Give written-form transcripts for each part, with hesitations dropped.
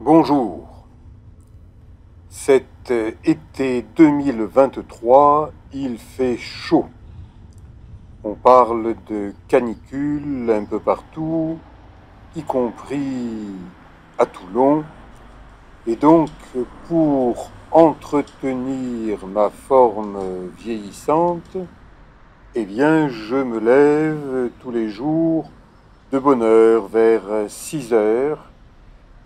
Bonjour. Cet été 2023, il fait chaud. On parle de canicule un peu partout, y compris à Toulon. Et donc, pour entretenir ma forme vieillissante, eh bien, je me lève tous les jours de bonne heure vers 6 heures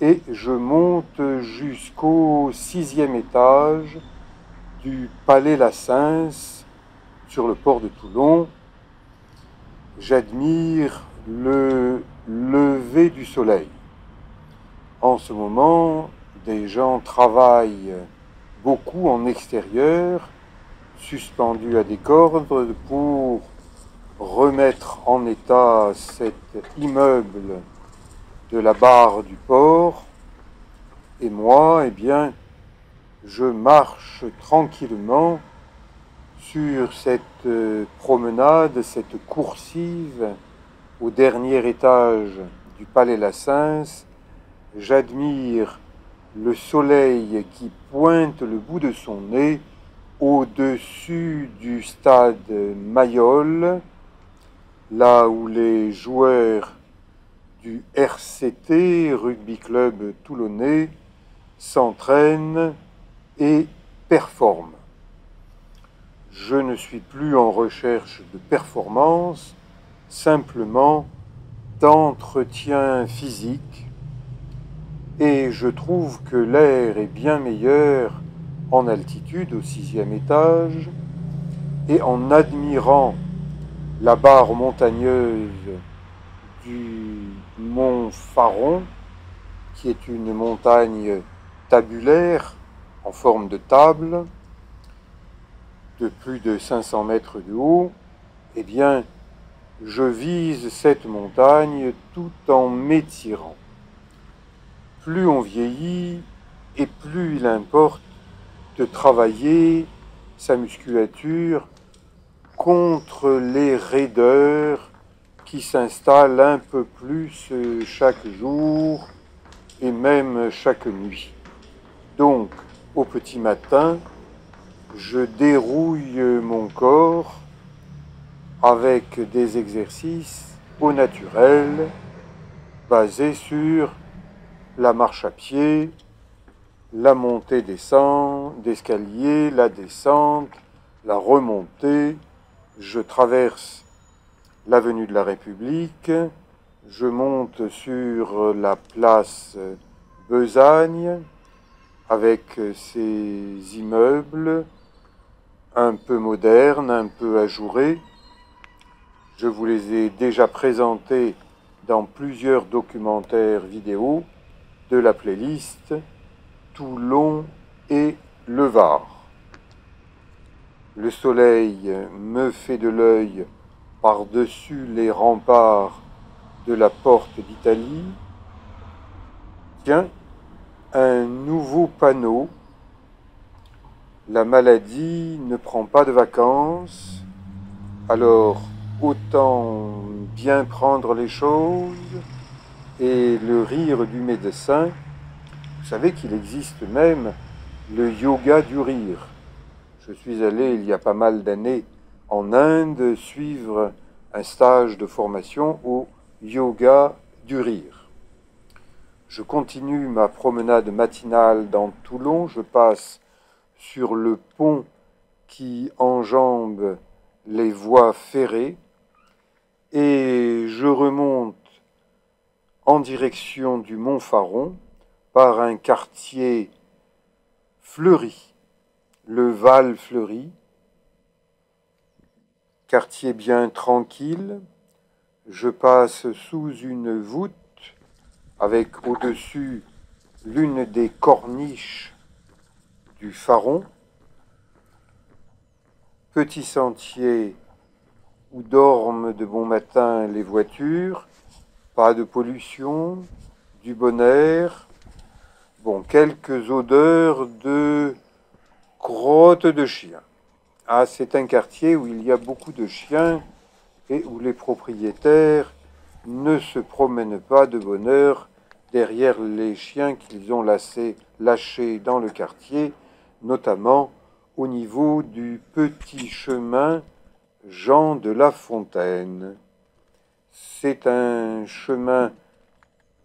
et je monte jusqu'au 6e étage du Palais La Sens sur le port de Toulon. J'admire le lever du soleil. En ce moment, des gens travaillent beaucoup en extérieur, suspendus à des cordes pour remettre en état cet immeuble de la barre du port. Et moi, eh bien, je marche tranquillement sur cette promenade, cette coursive au dernier étage du Palais La Sens. J'admire le soleil qui pointe le bout de son nez au-dessus du stade Mayol, là où les joueurs du RCT, Rugby Club Toulonnais, s'entraînent et performent. Je ne suis plus en recherche de performance, simplement d'entretien physique, et je trouve que l'air est bien meilleur en altitude, au 6e étage, et en admirant la barre montagneuse du mont Faron, qui est une montagne tabulaire en forme de table, de plus de 500 mètres de haut, eh bien, je vise cette montagne tout en m'étirant. Plus on vieillit et plus il importe de travailler sa musculature contre les raideurs qui s'installent un peu plus chaque jour et même chaque nuit. Donc, au petit matin, je dérouille mon corps avec des exercices au naturel, basés sur la marche à pied, la montée-descente d'escalier, la descente, la remontée. Je traverse l'avenue de la République, je monte sur la place Besagne avec ses immeubles un peu modernes, un peu ajourés. Je vous les ai déjà présentés dans plusieurs documentaires vidéo de la playlist Toulon et le Var. Le soleil me fait de l'œil par-dessus les remparts de la porte d'Italie. Tiens, un nouveau panneau. La maladie ne prend pas de vacances, alors autant bien prendre les choses. Et le rire du médecin, vous savez qu'il existe même le yoga du rire. Je suis allé il y a pas mal d'années en Inde suivre un stage de formation au yoga du rire. Je continue ma promenade matinale dans Toulon, je passe sur le pont qui enjambe les voies ferrées et je remonte en direction du mont Faron par un quartier fleuri, le Val Fleuri, quartier bien tranquille. Je passe sous une voûte avec au-dessus l'une des corniches du Faron, petit sentier où dorment de bon matin les voitures, pas de pollution, du bon air, bon, quelques odeurs de crotte de chien. Ah, c'est un quartier où il y a beaucoup de chiens et où les propriétaires ne se promènent pas de bonne heure derrière les chiens qu'ils ont lâchés dans le quartier, notamment au niveau du petit chemin Jean de La Fontaine. C'est un chemin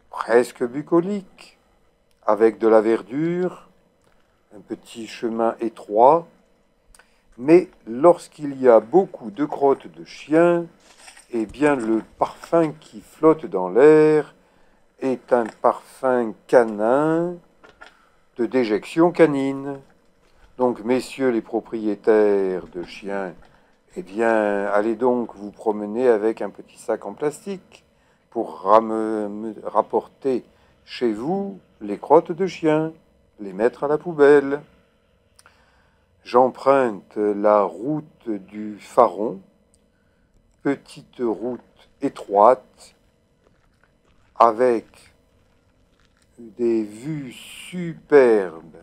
presque bucolique, avec de la verdure, un petit chemin étroit, mais lorsqu'il y a beaucoup de crottes de chiens, eh bien le parfum qui flotte dans l'air est un parfum canin de déjection canine. Donc, messieurs les propriétaires de chiens, eh bien, allez donc vous promener avec un petit sac en plastique pour rapporter chez vous les crottes de chiens, les mettre à la poubelle. J'emprunte la route du Faron, petite route étroite, avec des vues superbes,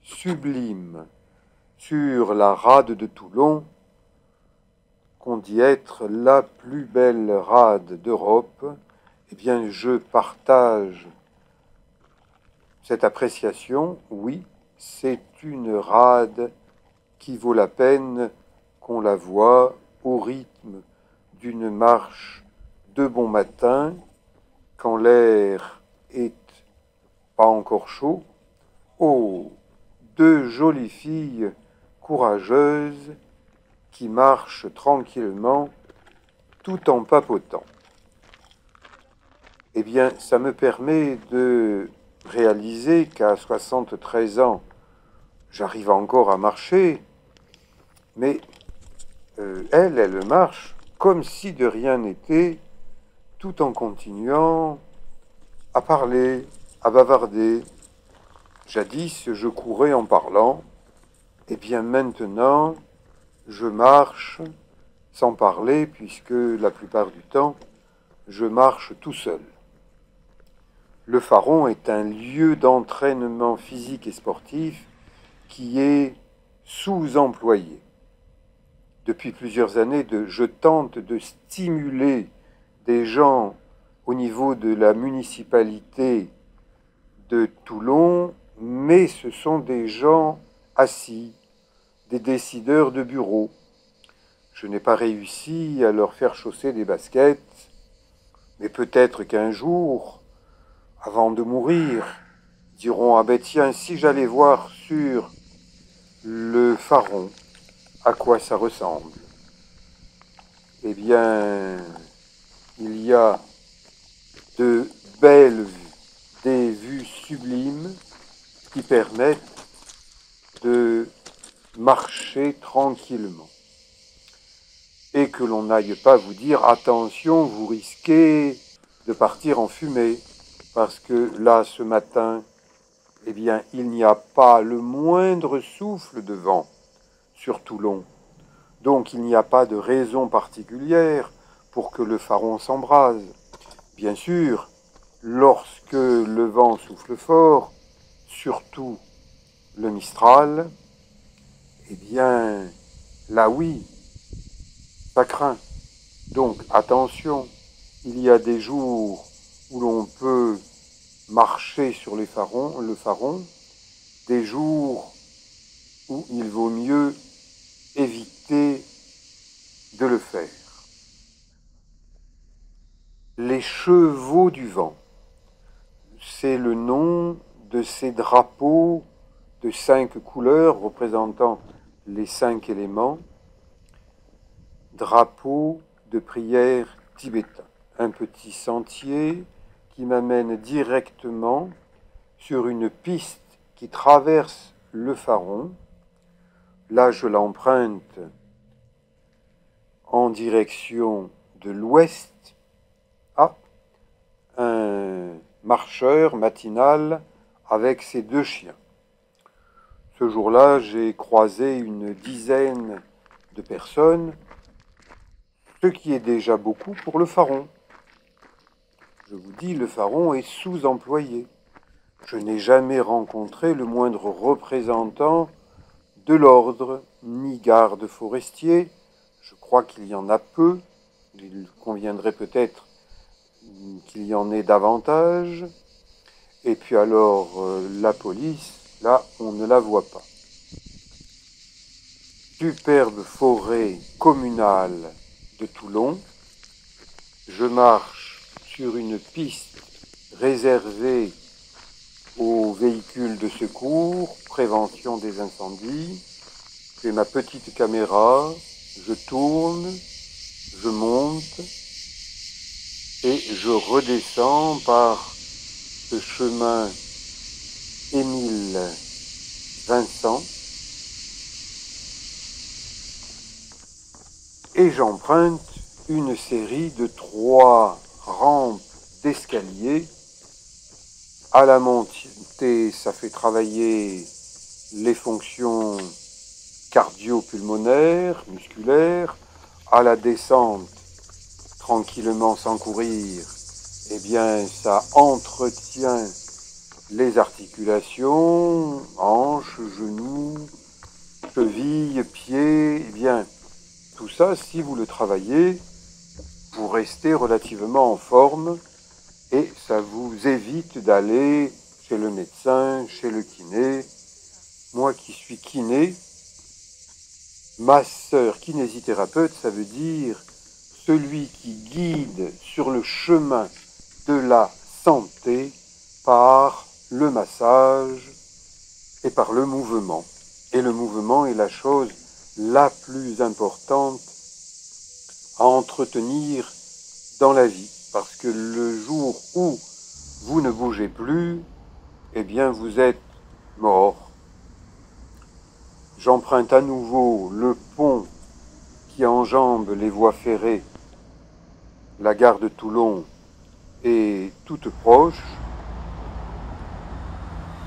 sublimes, sur la rade de Toulon, qu'on dit être la plus belle rade d'Europe. Eh bien, je partage cette appréciation. Oui, c'est une rade qui vaut la peine qu'on la voie au rythme d'une marche de bon matin, quand l'air est pas encore chaud. Oh, deux jolies filles courageuses qui marchent tranquillement tout en papotant. Eh bien, ça me permet de réaliser qu'à 73 ans, j'arrive encore à marcher, mais elle marche comme si de rien n'était, tout en continuant à parler, à bavarder. Jadis, je courais en parlant, et bien maintenant, je marche sans parler, puisque la plupart du temps, je marche tout seul. Le Faron est un lieu d'entraînement physique et sportif qui est sous-employé. Depuis plusieurs années, je tente de stimuler des gens au niveau de la municipalité de Toulon, mais ce sont des gens assis, des décideurs de bureau. Je n'ai pas réussi à leur faire chausser des baskets, mais peut-être qu'un jour, avant de mourir, diront: ah ben tiens, si j'allais voir sur le Faron à quoi ça ressemble. Eh bien, il y a de belles vues, des vues sublimes qui permettent de marcher tranquillement. Et que l'on n'aille pas vous dire: attention, vous risquez de partir en fumée, parce que là, ce matin, eh bien, il n'y a pas le moindre souffle de vent sur Toulon. Donc, il n'y a pas de raison particulière pour que le Faron s'embrase. Bien sûr, lorsque le vent souffle fort, surtout le Mistral, eh bien, là oui, ça craint. Donc, attention, il y a des jours où l'on peut marcher sur le Faron, des jours où il vaut mieux éviter de le faire. Les chevaux du vent, c'est le nom de ces drapeaux de 5 couleurs représentant les 5 éléments, drapeaux de prière tibétain. Un petit sentier qui m'amène directement sur une piste qui traverse le Faron. Là, je l'emprunte en direction de l'ouest. Ah, un marcheur matinal avec ses 2 chiens. Ce jour-là, j'ai croisé une dizaine de personnes, ce qui est déjà beaucoup pour le Faron. Je vous dis, le Faron est sous-employé. Je n'ai jamais rencontré le moindre représentant de l'ordre, ni garde forestier. Je crois qu'il y en a peu. Il conviendrait peut-être qu'il y en ait davantage. Et puis alors, la police, là, on ne la voit pas. Superbe forêt communale de Toulon. Je marche sur une piste réservée aux véhicules de secours, prévention des incendies. J'ai ma petite caméra, je tourne, je monte et je redescends par ce chemin Émile Vincent et j'emprunte une série de 3 rampes d'escalier. À la montée, ça fait travailler les fonctions cardio-pulmonaires, musculaires. À la descente, tranquillement sans courir, eh bien, ça entretient les articulations, hanches, genoux, chevilles, pieds. Eh bien, tout ça, si vous le travaillez, vous restez relativement en forme et ça vous évite d'aller chez le médecin, chez le kiné. Moi qui suis kiné, masseur kinésithérapeute, ça veut dire celui qui guide sur le chemin de la santé par le massage et par le mouvement. Et le mouvement est la chose la plus importante à entretenir dans la vie. Parce que le jour où vous ne bougez plus, eh bien vous êtes mort. J'emprunte à nouveau le pont qui enjambe les voies ferrées. La gare de Toulon est toute proche.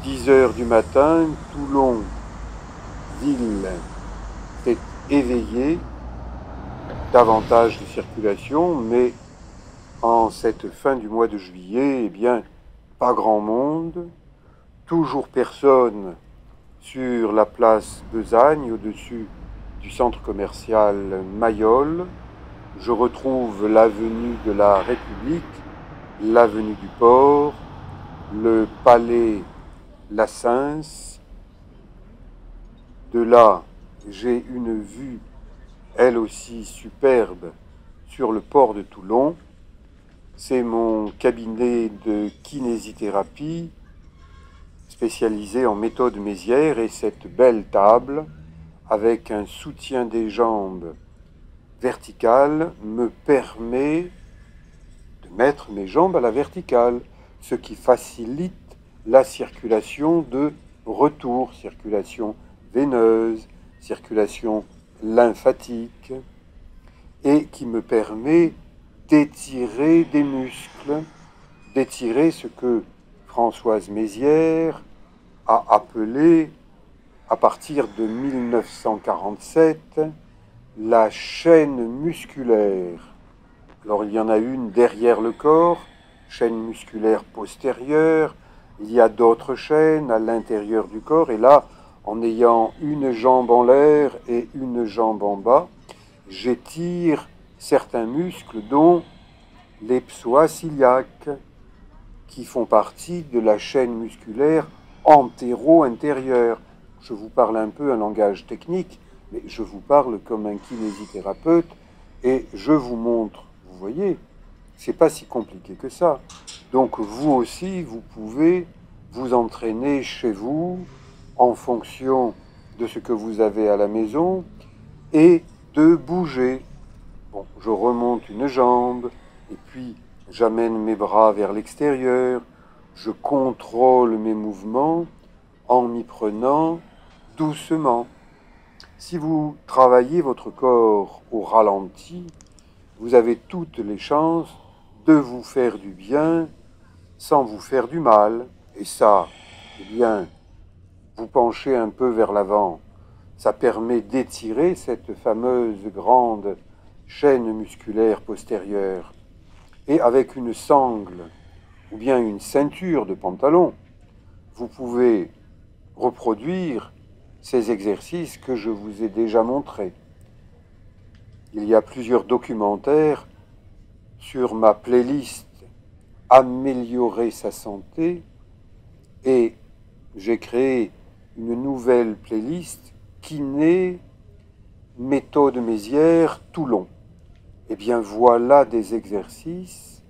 10 heures du matin, Toulon, ville, s'est éveillée. Davantage de circulation, mais en cette fin du mois de juillet, eh bien, pas grand monde. Toujours personne sur la place Besagne, au-dessus du centre commercial Mayol. Je retrouve l'avenue de la République, l'avenue du Port, le palais Lassens. De là, j'ai une vue, elle aussi superbe, sur le port de Toulon. C'est mon cabinet de kinésithérapie spécialisé en méthode Mézières et cette belle table avec un soutien des jambes vertical me permet de mettre mes jambes à la verticale, ce qui facilite la circulation de retour, circulation veineuse, circulation lymphatique, et qui me permet d'étirer des muscles, d'étirer ce que Françoise Mézières a appelé, à partir de 1947, la chaîne musculaire. Alors il y en a une derrière le corps, chaîne musculaire postérieure, il y a d'autres chaînes à l'intérieur du corps, et là, en ayant une jambe en l'air et une jambe en bas, j'étire certains muscles, dont les psoas iliaques, qui font partie de la chaîne musculaire antéro-intérieure. Je vous parle un peu un langage technique, mais je vous parle comme un kinésithérapeute et je vous montre, vous voyez, c'est pas si compliqué que ça. Donc vous aussi, vous pouvez vous entraîner chez vous en fonction de ce que vous avez à la maison et de bouger. Bon, je remonte une jambe et puis j'amène mes bras vers l'extérieur, je contrôle mes mouvements en m'y prenant doucement. Si vous travaillez votre corps au ralenti, vous avez toutes les chances de vous faire du bien sans vous faire du mal. Et ça, eh bien, vous penchez un peu vers l'avant. Ça permet d'étirer cette fameuse grande chaîne musculaire postérieure. Et avec une sangle ou bien une ceinture de pantalon, vous pouvez reproduire ces exercices que je vous ai déjà montrés. Il y a plusieurs documentaires sur ma playlist Améliorer sa santé Et j'ai créé une nouvelle playlist kiné, méthode Mézières, Toulon. Eh bien voilà des exercices,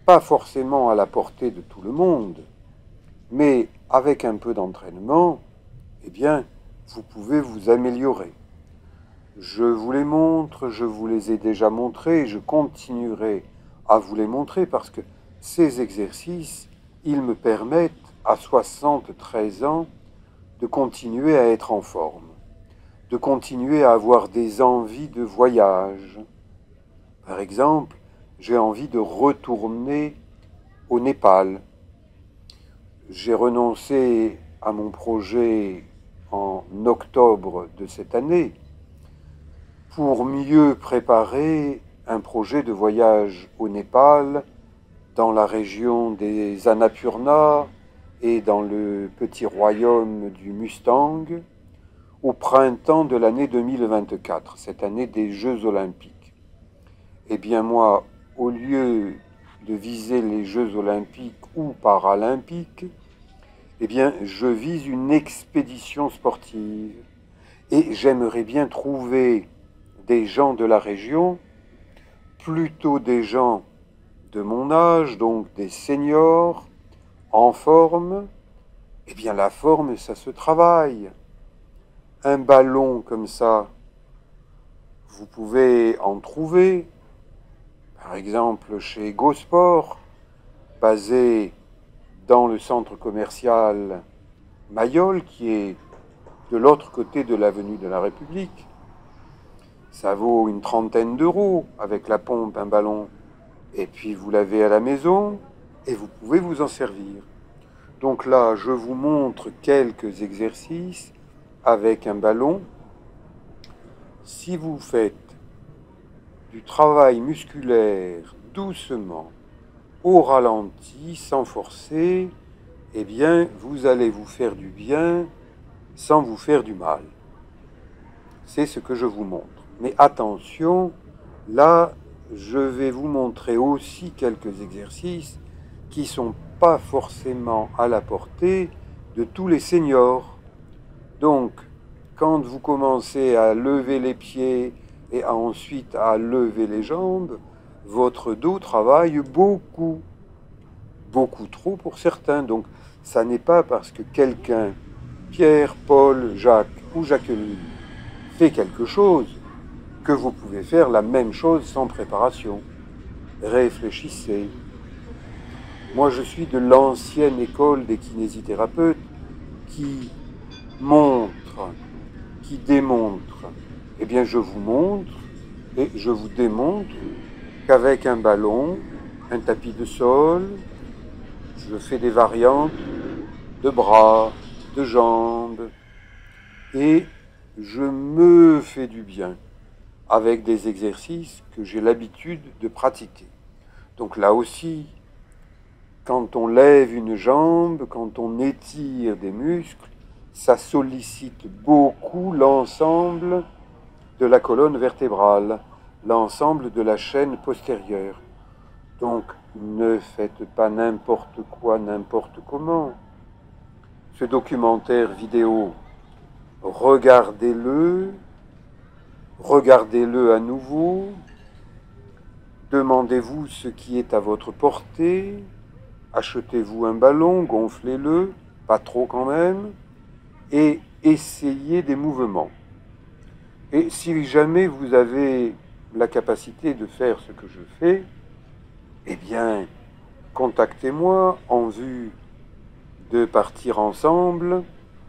pas forcément à la portée de tout le monde, mais avec un peu d'entraînement, eh bien vous pouvez vous améliorer. Je vous les montre, je vous les ai déjà montrés, je continuerai à vous les montrer parce que ces exercices, ils me permettent à 73 ans de continuer à être en forme, de continuer à avoir des envies de voyage. Par exemple, j'ai envie de retourner au Népal. J'ai renoncé à mon projet en octobre de cette année pour mieux préparer un projet de voyage au Népal, dans la région des Annapurna et dans le petit royaume du Mustang, au printemps de l'année 2024, cette année des Jeux Olympiques. Eh bien moi, au lieu de viser les Jeux Olympiques ou Paralympiques, eh bien je vise une expédition sportive. Et j'aimerais bien trouver des gens de la région, plutôt des gens de mon âge, donc des seniors, en forme. Eh bien la forme, ça se travaille. Un ballon comme ça, vous pouvez en trouver, par exemple chez GoSport, basé dans le centre commercial Mayol, qui est de l'autre côté de l'avenue de la République. Ça vaut une trentaine d'euros avec la pompe, un ballon. Et puis vous l'avez à la maison et vous pouvez vous en servir. Donc là, je vous montre quelques exercices avec un ballon. Si vous faites du travail musculaire doucement, au ralenti, sans forcer, eh bien, vous allez vous faire du bien sans vous faire du mal. C'est ce que je vous montre. Mais attention, là, je vais vous montrer aussi quelques exercices qui ne sont pas forcément à la portée de tous les seniors. Donc, quand vous commencez à lever les pieds et ensuite à lever les jambes, votre dos travaille beaucoup, beaucoup trop pour certains. Donc, ça n'est pas parce que quelqu'un, Pierre, Paul, Jacques ou Jacqueline, fait quelque chose que vous pouvez faire la même chose sans préparation. Réfléchissez. Moi, je suis de l'ancienne école des kinésithérapeutes qui montrent, qui démontrent. Eh bien, je vous montre et je vous démontre qu'avec un ballon, un tapis de sol, je fais des variantes de bras, de jambes, et je me fais du bien avec des exercices que j'ai l'habitude de pratiquer. Donc là aussi, quand on lève une jambe, quand on étire des muscles, ça sollicite beaucoup l'ensemble de la colonne vertébrale, l'ensemble de la chaîne postérieure. Donc ne faites pas n'importe quoi, n'importe comment. Ce documentaire vidéo, regardez-le à nouveau, demandez-vous ce qui est à votre portée, achetez-vous un ballon, gonflez-le, pas trop quand même, et essayez des mouvements. Et si jamais vous avez la capacité de faire ce que je fais, eh bien, contactez-moi en vue de partir ensemble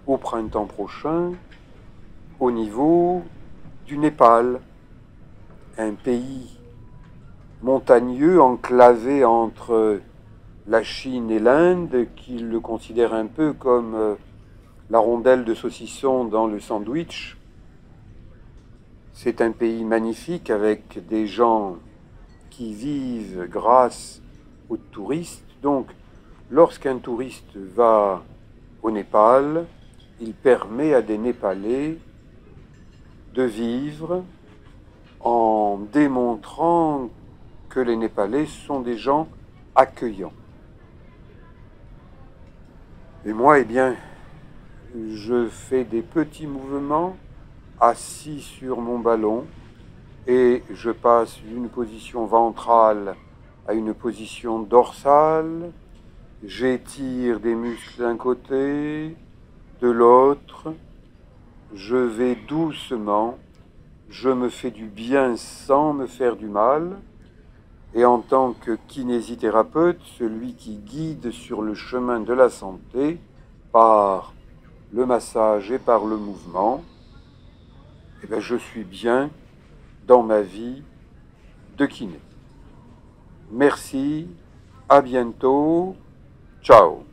au printemps prochain au niveau du Népal, un pays montagneux enclavé entre la Chine et l'Inde, qui le considèrent un peu comme la rondelle de saucisson dans le sandwich. C'est un pays magnifique avec des gens qui vivent grâce aux touristes. Donc, lorsqu'un touriste va au Népal, il permet à des Népalais de vivre en démontrant que les Népalais sont des gens accueillants. Et moi, eh bien, je fais des petits mouvements assis sur mon ballon et je passe d'une position ventrale à une position dorsale. J'étire des muscles d'un côté, de l'autre. Je vais doucement. Je me fais du bien sans me faire du mal. Et en tant que kinésithérapeute, celui qui guide sur le chemin de la santé par le massage et par le mouvement, eh bien, je suis bien dans ma vie de kiné. Merci, à bientôt, ciao.